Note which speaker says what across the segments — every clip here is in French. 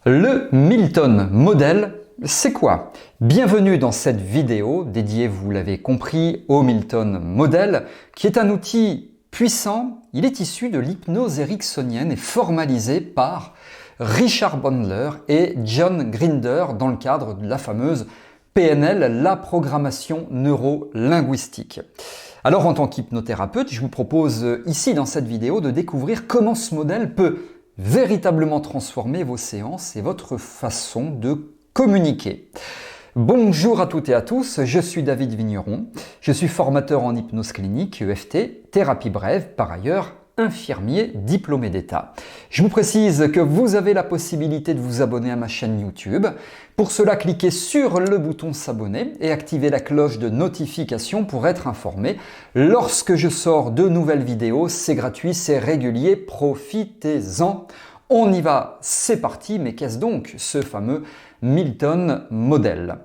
Speaker 1: Le Milton Model, c'est quoi? Bienvenue dans cette vidéo dédiée, vous l'avez compris, au Milton Model, qui est un outil puissant. Il est issu de l'hypnose ericksonienne et formalisé par Richard Bandler et John Grinder dans le cadre de la fameuse PNL, la programmation neuro-linguistique. Alors en tant qu'hypnothérapeute, je vous propose ici dans cette vidéo de découvrir comment ce modèle peut véritablement transformer vos séances et votre façon de communiquer. Bonjour à toutes et à tous, je suis David Vigneron, je suis formateur en hypnose clinique, EFT, thérapie brève, par ailleurs infirmier diplômé d'État. Je vous précise que vous avez la possibilité de vous abonner à ma chaîne YouTube. Pour cela, cliquez sur le bouton s'abonner et activez la cloche de notification pour être informé lorsque je sors de nouvelles vidéos. C'est gratuit, c'est régulier, profitez-en. On y va, c'est parti. Mais qu'est-ce donc ce fameux Milton Model?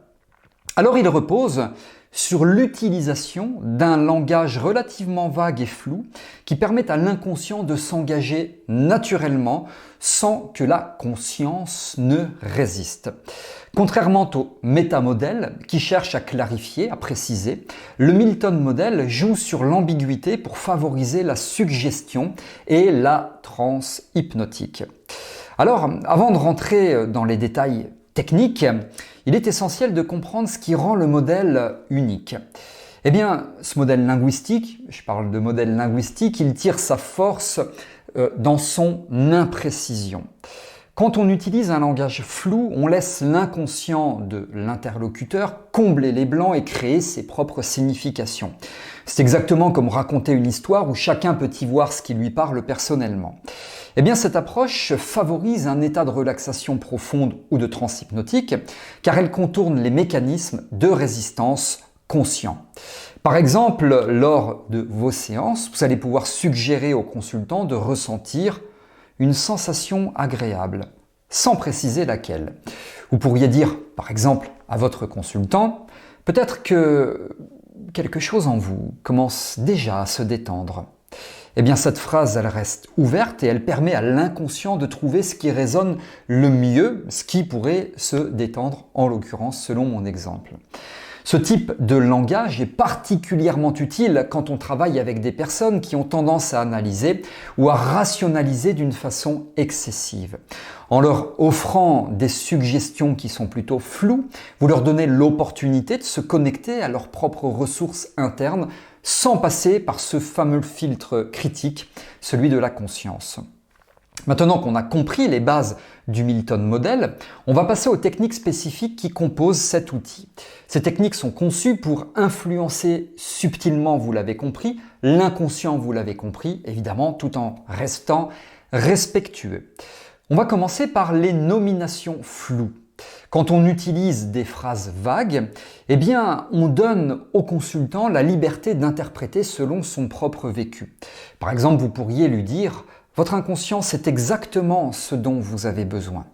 Speaker 1: Alors il repose sur l'utilisation d'un langage relativement vague et flou qui permet à l'inconscient de s'engager naturellement sans que la conscience ne résiste. Contrairement au métamodèle qui cherche à clarifier, à préciser, le Milton Model joue sur l'ambiguïté pour favoriser la suggestion et la transe hypnotique. Alors, avant de rentrer dans les détails technique, il est essentiel de comprendre ce qui rend le modèle unique. Eh bien, ce modèle linguistique, je parle de modèle linguistique, il tire sa force dans son imprécision. Quand on utilise un langage flou, on laisse l'inconscient de l'interlocuteur combler les blancs et créer ses propres significations. C'est exactement comme raconter une histoire où chacun peut y voir ce qui lui parle personnellement. Eh bien, cette approche favorise un état de relaxation profonde ou de transe hypnotique, car elle contourne les mécanismes de résistance conscients. Par exemple, lors de vos séances, vous allez pouvoir suggérer au consultant de ressentir une sensation agréable, sans préciser laquelle. Vous pourriez dire, par exemple, à votre consultant, peut-être que quelque chose en vous commence déjà à se détendre. Eh bien, cette phrase, elle reste ouverte et elle permet à l'inconscient de trouver ce qui résonne le mieux, ce qui pourrait se détendre, en l'occurrence, selon mon exemple. Ce type de langage est particulièrement utile quand on travaille avec des personnes qui ont tendance à analyser ou à rationaliser d'une façon excessive. En leur offrant des suggestions qui sont plutôt floues, vous leur donnez l'opportunité de se connecter à leurs propres ressources internes sans passer par ce fameux filtre critique, celui de la conscience. Maintenant qu'on a compris les bases du Milton Model, on va passer aux techniques spécifiques qui composent cet outil. Ces techniques sont conçues pour influencer subtilement, vous l'avez compris, l'inconscient, vous l'avez compris, évidemment, tout en restant respectueux. On va commencer par les nominations floues. Quand on utilise des phrases vagues, eh bien, on donne au consultant la liberté d'interpréter selon son propre vécu. Par exemple, vous pourriez lui dire « Votre inconscient, c'est exactement ce dont vous avez besoin ».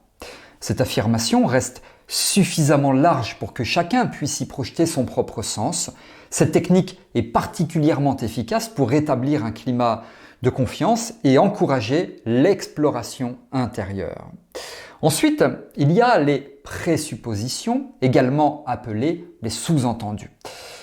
Speaker 1: Cette affirmation reste suffisamment large pour que chacun puisse y projeter son propre sens. Cette technique est particulièrement efficace pour rétablir un climat de confiance et encourager l'exploration intérieure. Ensuite, il y a les présuppositions, également appelées les sous-entendus.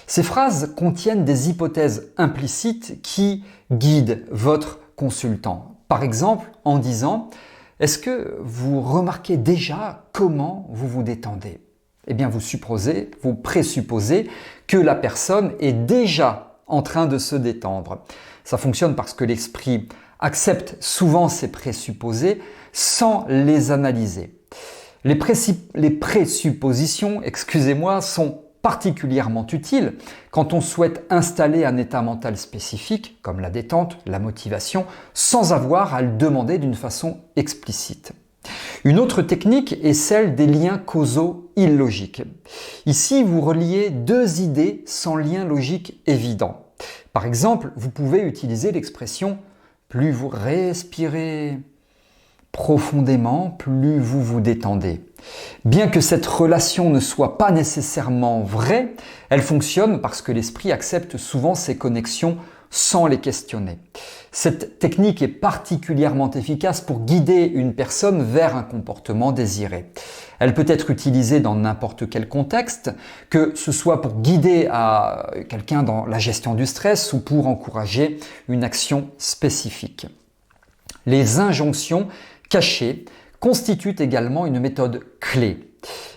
Speaker 1: Ces phrases contiennent des hypothèses implicites qui guident votre consultant. Par exemple, en disant « Est-ce que vous remarquez déjà comment vous vous détendez ?» Eh bien, vous présupposez que la personne est déjà en train de se détendre. Ça fonctionne parce que l'esprit accepte souvent ces présupposés sans les analyser. Les présuppositions, sont particulièrement utiles quand on souhaite installer un état mental spécifique, comme la détente, la motivation, sans avoir à le demander d'une façon explicite. Une autre technique est celle des liens causaux illogiques. Ici, vous reliez deux idées sans lien logique évident. Par exemple, vous pouvez utiliser l'expression « plus vous respirez profondément, plus vous vous détendez ». Bien que cette relation ne soit pas nécessairement vraie, elle fonctionne parce que l'esprit accepte souvent ces connexions sans les questionner. Cette technique est particulièrement efficace pour guider une personne vers un comportement désiré. Elle peut être utilisée dans n'importe quel contexte, que ce soit pour guider à quelqu'un dans la gestion du stress ou pour encourager une action spécifique. Les injonctions cachées constituent également une méthode clé.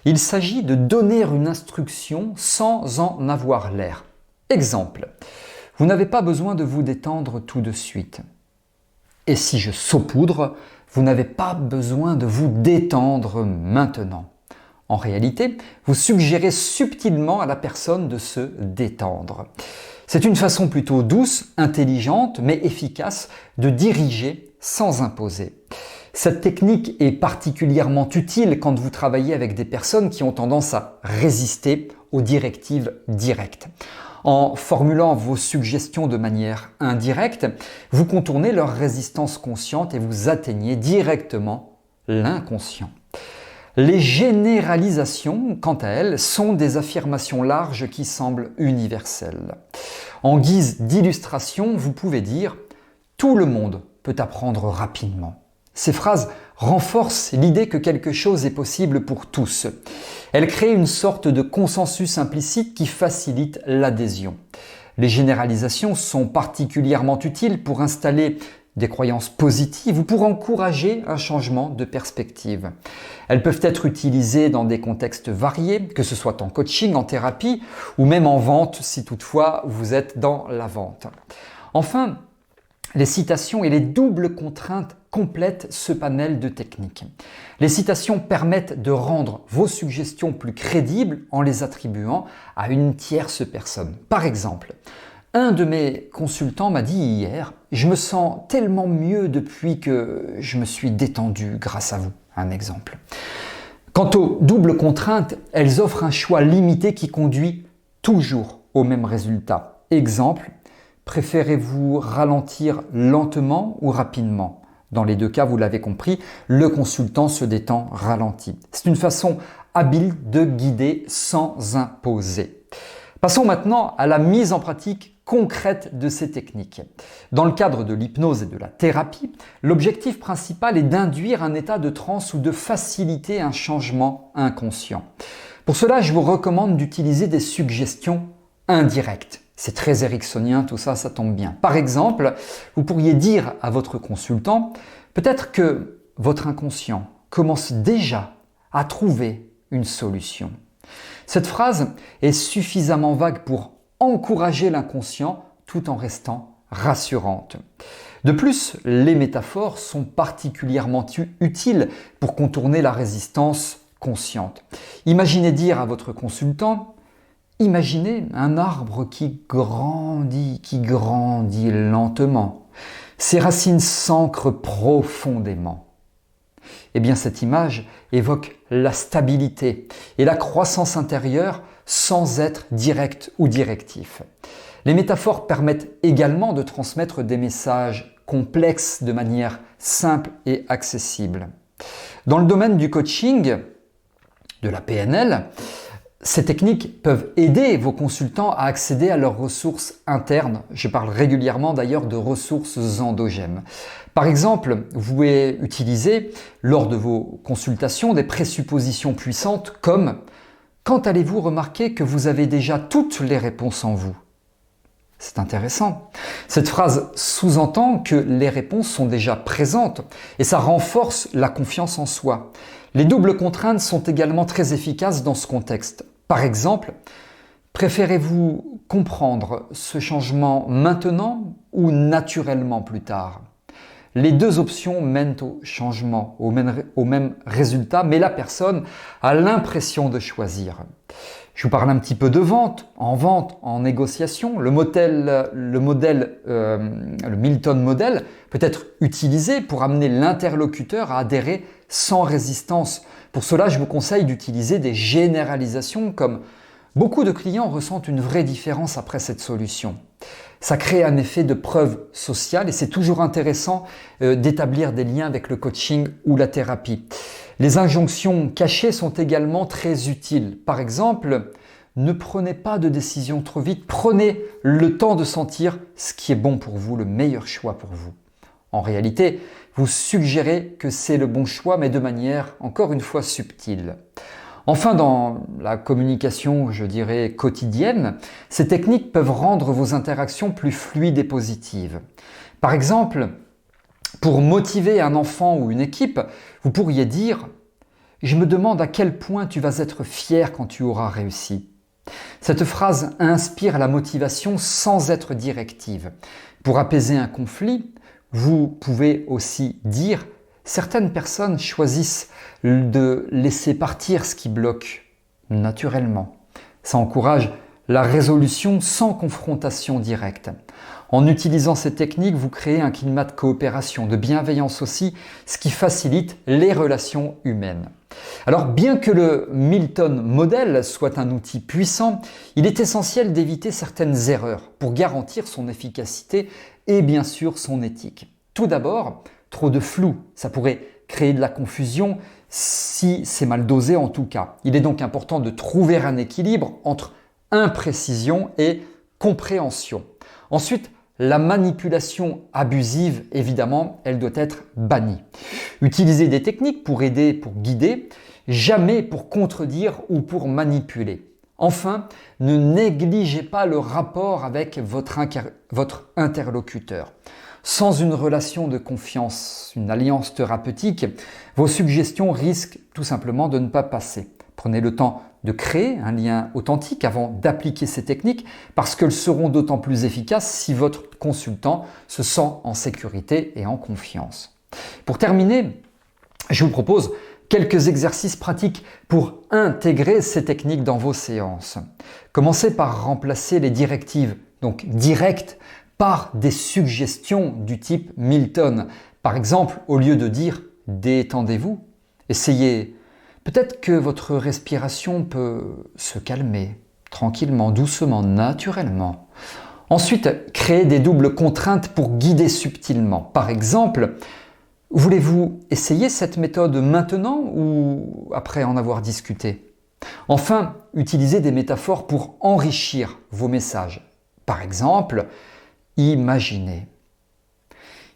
Speaker 1: Il s'agit de donner une instruction sans en avoir l'air. Exemple, vous n'avez pas besoin de vous détendre tout de suite. Et si je saupoudre, vous n'avez pas besoin de vous détendre maintenant. En réalité, vous suggérez subtilement à la personne de se détendre. C'est une façon plutôt douce, intelligente, mais efficace de diriger sans imposer. Cette technique est particulièrement utile quand vous travaillez avec des personnes qui ont tendance à résister aux directives directes. En formulant vos suggestions de manière indirecte, vous contournez leur résistance consciente et vous atteignez directement l'inconscient. Les généralisations, quant à elles, sont des affirmations larges qui semblent universelles. En guise d'illustration, vous pouvez dire « Tout le monde peut apprendre rapidement ». Ces phrases renforcent l'idée que quelque chose est possible pour tous. Elles créent une sorte de consensus implicite qui facilite l'adhésion. Les généralisations sont particulièrement utiles pour installer des croyances positives ou pour encourager un changement de perspective. Elles peuvent être utilisées dans des contextes variés, que ce soit en coaching, en thérapie ou même en vente si toutefois vous êtes dans la vente. Enfin, les citations et les doubles contraintes complètent ce panel de techniques. Les citations permettent de rendre vos suggestions plus crédibles en les attribuant à une tierce personne. Par exemple, un de mes consultants m'a dit hier « Je me sens tellement mieux depuis que je me suis détendu grâce à vous ». Un exemple. Quant aux doubles contraintes, elles offrent un choix limité qui conduit toujours au même résultat. Exemple, préférez-vous ralentir lentement ou rapidement ? Dans les deux cas, vous l'avez compris, le consultant se détend ralenti. C'est une façon habile de guider sans imposer. Passons maintenant à la mise en pratique concrète de ces techniques. Dans le cadre de l'hypnose et de la thérapie, l'objectif principal est d'induire un état de transe ou de faciliter un changement inconscient. Pour cela, je vous recommande d'utiliser des suggestions indirectes. C'est très ericksonien, tout ça, ça tombe bien. Par exemple, vous pourriez dire à votre consultant, peut-être que votre inconscient commence déjà à trouver une solution. Cette phrase est suffisamment vague pour encourager l'inconscient tout en restant rassurante. De plus, les métaphores sont particulièrement utiles pour contourner la résistance consciente. Imaginez dire à votre consultant « Imaginez un arbre qui grandit lentement. Ses racines s'ancrent profondément. » Eh bien, cette image évoque la stabilité et la croissance intérieure sans être direct ou directif. Les métaphores permettent également de transmettre des messages complexes de manière simple et accessible. Dans le domaine du coaching, de la PNL, ces techniques peuvent aider vos consultants à accéder à leurs ressources internes. Je parle régulièrement d'ailleurs de ressources endogènes. Par exemple, vous pouvez utiliser lors de vos consultations des présuppositions puissantes comme « Quand allez-vous remarquer que vous avez déjà toutes les réponses en vous ?» C'est intéressant. Cette phrase sous-entend que les réponses sont déjà présentes et ça renforce la confiance en soi. Les doubles contraintes sont également très efficaces dans ce contexte. Par exemple, préférez-vous comprendre ce changement maintenant ou naturellement plus tard ? Les deux options mènent au changement, au même résultat, mais la personne a l'impression de choisir. Je vous parle un petit peu de vente, en négociation. Le Milton Model peut être utilisé pour amener l'interlocuteur à adhérer sans résistance. Pour cela, je vous conseille d'utiliser des généralisations comme « Beaucoup de clients ressentent une vraie différence après cette solution ». Ça crée un effet de preuve sociale et c'est toujours intéressant d'établir des liens avec le coaching ou la thérapie. Les injonctions cachées sont également très utiles. Par exemple, ne prenez pas de décision trop vite, prenez le temps de sentir ce qui est bon pour vous, le meilleur choix pour vous. En réalité, vous suggérez que c'est le bon choix, mais de manière, encore une fois, subtile. Enfin, dans la communication, je dirais, quotidienne, ces techniques peuvent rendre vos interactions plus fluides et positives. Par exemple, pour motiver un enfant ou une équipe, vous pourriez dire « Je me demande à quel point tu vas être fier quand tu auras réussi ». Cette phrase inspire la motivation sans être directive. Pour apaiser un conflit, vous pouvez aussi dire « Certaines personnes choisissent de laisser partir ce qui bloque naturellement ». Ça encourage la résolution sans confrontation directe. En utilisant ces techniques, vous créez un climat de coopération, de bienveillance aussi, ce qui facilite les relations humaines. Alors, bien que le Milton Model soit un outil puissant, il est essentiel d'éviter certaines erreurs pour garantir son efficacité et bien sûr son éthique. Tout d'abord, trop de flou, ça pourrait créer de la confusion si c'est mal dosé en tout cas. Il est donc important de trouver un équilibre entre imprécision et compréhension. Ensuite, la manipulation abusive, évidemment, elle doit être bannie. Utilisez des techniques pour aider, pour guider, jamais pour contredire ou pour manipuler. Enfin, ne négligez pas le rapport avec votre interlocuteur. Sans une relation de confiance, une alliance thérapeutique, vos suggestions risquent tout simplement de ne pas passer. Prenez le temps de créer un lien authentique avant d'appliquer ces techniques parce qu'elles seront d'autant plus efficaces si votre consultant se sent en sécurité et en confiance. Pour terminer, je vous propose quelques exercices pratiques pour intégrer ces techniques dans vos séances. Commencez par remplacer les directives, donc directes, par des suggestions du type Milton. Par exemple, au lieu de dire « détendez-vous », essayez peut-être que votre respiration peut se calmer tranquillement, doucement, naturellement. Ensuite, créez des doubles contraintes pour guider subtilement. Par exemple, voulez-vous essayer cette méthode maintenant ou après en avoir discuté? Enfin, utilisez des métaphores pour enrichir vos messages. Par exemple, imaginez.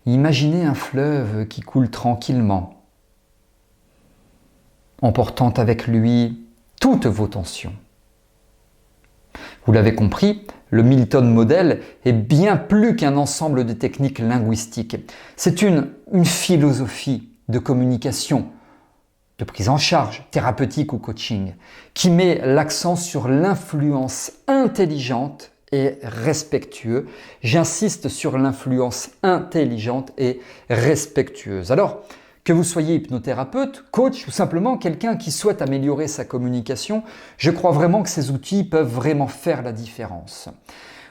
Speaker 1: Imaginez un fleuve qui coule tranquillement, emportant avec lui toutes vos tensions. Vous l'avez compris, le Milton Model est bien plus qu'un ensemble de techniques linguistiques. C'est une philosophie de communication, de prise en charge, thérapeutique ou coaching, qui met l'accent sur l'influence intelligente et respectueuse. J'insiste sur l'influence intelligente et respectueuse. Alors, que vous soyez hypnothérapeute, coach ou simplement quelqu'un qui souhaite améliorer sa communication, je crois vraiment que ces outils peuvent vraiment faire la différence.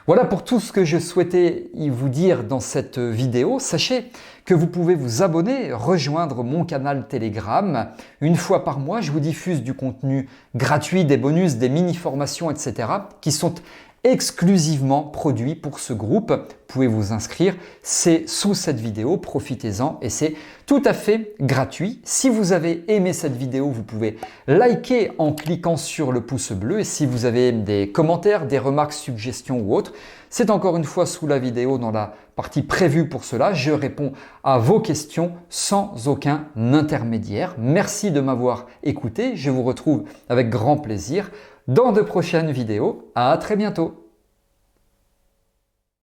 Speaker 1: Voilà pour tout ce que je souhaitais vous dire dans cette vidéo. Sachez que vous pouvez vous abonner, rejoindre mon canal Telegram. Une fois par mois, je vous diffuse du contenu gratuit, des bonus, des mini-formations, etc. qui sont exclusivement produit pour ce groupe. Vous pouvez vous inscrire, c'est sous cette vidéo, profitez-en et c'est tout à fait gratuit. Si vous avez aimé cette vidéo, vous pouvez liker en cliquant sur le pouce bleu et si vous avez des commentaires, des remarques, suggestions ou autres, c'est encore une fois sous la vidéo dans la partie prévue pour cela. Je réponds à vos questions sans aucun intermédiaire. Merci de m'avoir écouté. Je vous retrouve avec grand plaisir dans de prochaines vidéos. À très bientôt.